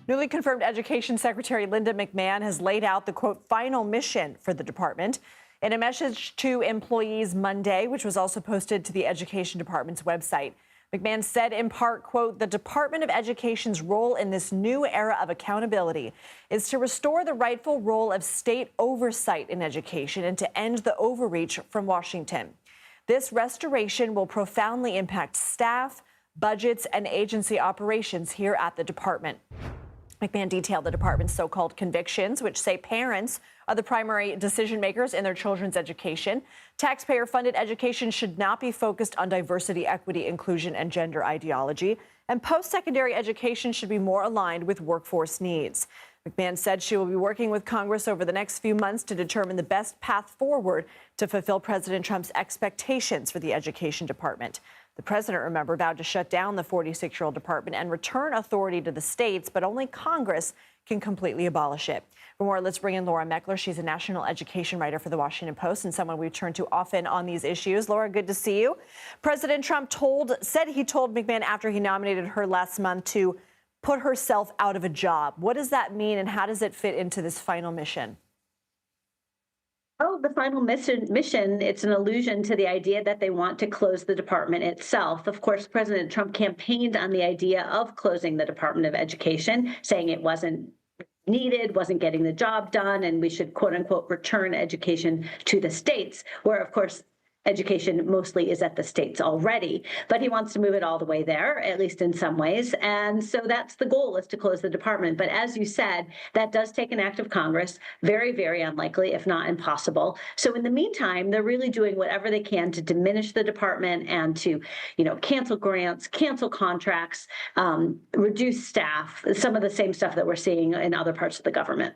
Newly confirmed Education Secretary Linda McMahon has laid out the, quote, final mission for the department. In a message to employees Monday, which was also posted to the Education Department's website, McMahon said in part, quote, the Department of Education's role in this new era of accountability is to restore the rightful role of state oversight in education and to end the overreach from Washington. This restoration will profoundly impact staff, budgets, and agency operations here at the department. McMahon detailed the department's so-called convictions, which say parents are the primary decision makers in their children's education. Taxpayer-funded education should not be focused on diversity, equity, inclusion, and gender ideology. And post-secondary education should be more aligned with workforce needs. McMahon said she will be working with Congress over the next few months to determine the best path forward to fulfill President Trump's expectations for the Education Department. The president, remember, vowed to shut down the 46-year-old department and return authority to the states, but only Congress can completely abolish it. For more, let's bring in Laura Meckler. She's a national education writer for The Washington Post and someone we turn to often on these issues. Laura, good to see you. President Trump said he told McMahon after he nominated her last month to put herself out of a job. What does that mean, and how does it fit into this final mission? Oh, the final mission, it's an allusion to the idea that they want to close the department itself. Of course, President Trump campaigned on the idea of closing the Department of Education, saying it wasn't needed, wasn't getting the job done, and we should, quote unquote, return education to the states, where, of course, education mostly is at the states already, but he wants to move it all the way there, at least in some ways. And so that's the goal, is to close the department. But as you said, that does take an act of Congress, very, very unlikely, if not impossible. So in the meantime, they're really doing whatever they can to diminish the department and to, cancel grants, cancel contracts, reduce staff, some of the same stuff that we're seeing in other parts of the government.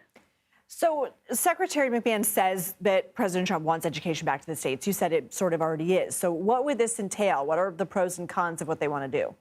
So Secretary McMahon says that President Trump wants education back to the states. You said it sort of already is. So what would this entail? What are the pros and cons of what they want to do?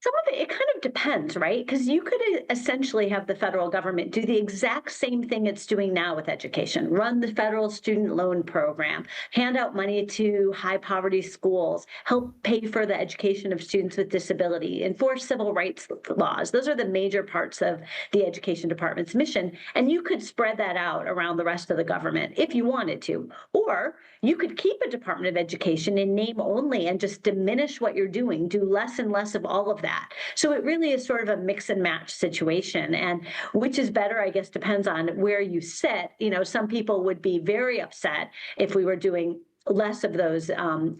Some of it kind of depends, right? Because you could essentially have the federal government do the exact same thing it's doing now with education, run the federal student loan program, hand out money to high poverty schools, help pay for the education of students with disability, enforce civil rights laws. Those are the major parts of the Education Department's mission. And you could spread that out around the rest of the government if you wanted to. Or you could keep a Department of Education in name only and just diminish what you're doing, do less and less of all of that. So it really is sort of a mix and match situation. And which is better, I guess, depends on where you sit. Some people would be very upset if we were doing less of those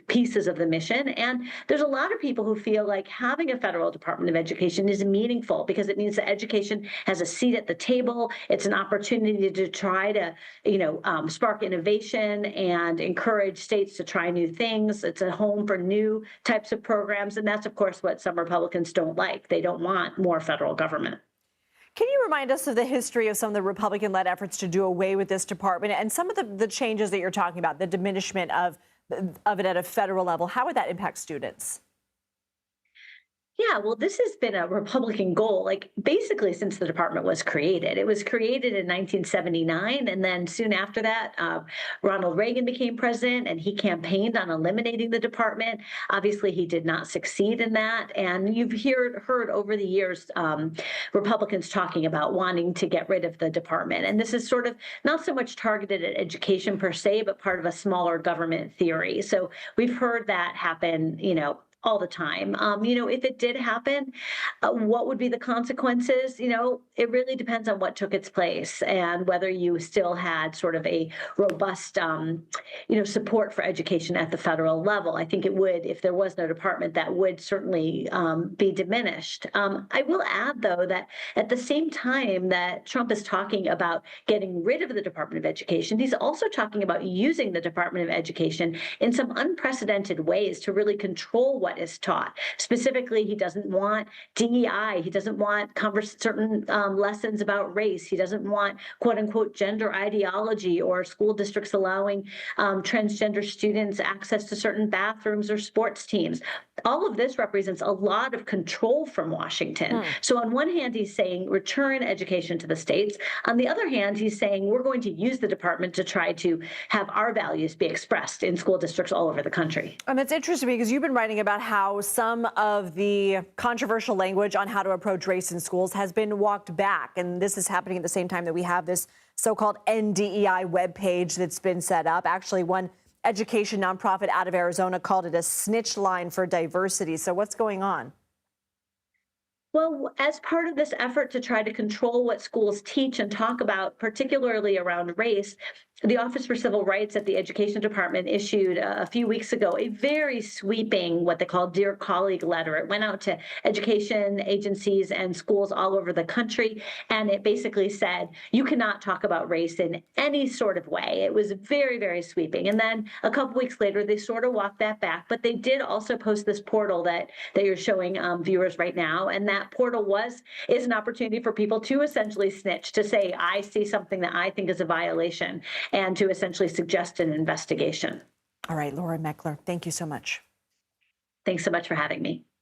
pieces of the mission. And there's a lot of people who feel like having a federal Department of Education is meaningful because it means that education has a seat at the table. It's an opportunity to try to, spark innovation and encourage states to try new things. It's a home for new types of programs. And that's, of course, what some Republicans don't like. They don't want more federal government. Can you remind us of the history of some of the Republican-led efforts to do away with this department and some of the changes that you're talking about, the diminishment of it at a federal level? How would that impact students? Yeah, well, this has been a Republican goal, basically since the department was created. It was created in 1979, and then soon after that, Ronald Reagan became president, and he campaigned on eliminating the department. Obviously, he did not succeed in that, and you've heard over the years Republicans talking about wanting to get rid of the department. And this is sort of not so much targeted at education per se, but part of a smaller government theory. So we've heard that happen, all the time. If it did happen, what would be the consequences? It really depends on what took its place and whether you still had sort of a robust, support for education at the federal level. I think it would, if there was no department, that would certainly be diminished. I will add, though, that at the same time that Trump is talking about getting rid of the Department of Education, he's also talking about using the Department of Education in some unprecedented ways to really control what is taught. Specifically, he doesn't want DEI. He doesn't want certain lessons about race. He doesn't want, quote unquote, gender ideology or school districts allowing transgender students access to certain bathrooms or sports teams. all of this represents a lot of control from Washington. So on one hand, he's saying return education to the states. On the other hand, he's saying we're going to use the department to try to have our values be expressed in school districts all over the country. And it's interesting because you've been writing about how some of the controversial language on how to approach race in schools has been walked back. And this is happening at the same time that we have this so-called NDEI webpage that's been set up. Actually, one education nonprofit out of Arizona called it a snitch line for diversity. So what's going on? Well, as part of this effort to try to control what schools teach and talk about, particularly around race, the Office for Civil Rights at the Education Department issued a few weeks ago a very sweeping, what they call Dear Colleague letter. It went out to education agencies and schools all over the country, and it basically said, you cannot talk about race in any sort of way. It was very, very sweeping. And then a couple weeks later, they sort of walked that back, but they did also post this portal that you're showing viewers right now, and that portal is an opportunity for people to essentially snitch, to say, I see something that I think is a violation, and to essentially suggest an investigation. All right, Laura Meckler, thank you so much. Thanks so much for having me.